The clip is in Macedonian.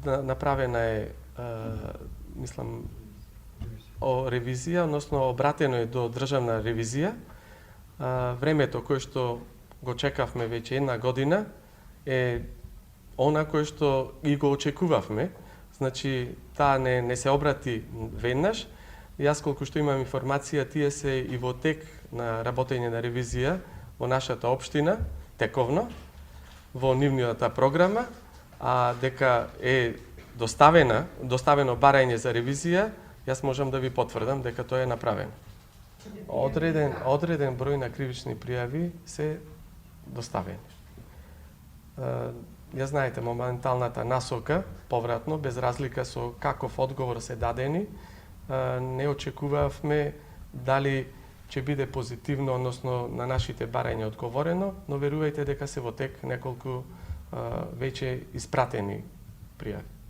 направена е, мислам, ревизија, односно обратено е до државна ревизија. Времето кое што го чекавме веќе една година е она кое што и го очекувавме. Значи, таа не се обрати веднаш. Јас колку што имам информација, тие се и во тек на работење на ревизија во нашата општина, тековно, во нивната програма, а дека е доставено барање за ревизија, јас можам да ви потврдам дека тоа е направено. Одреден број на кривични пријави се доставени. Ја знаете, моменталната насока, повратно, без разлика со каков одговор се дадени, не очекувавме дали ќе биде позитивно, односно на нашите барања одговорено, но верувајте дека се во тек неколку веќе испратени пријави.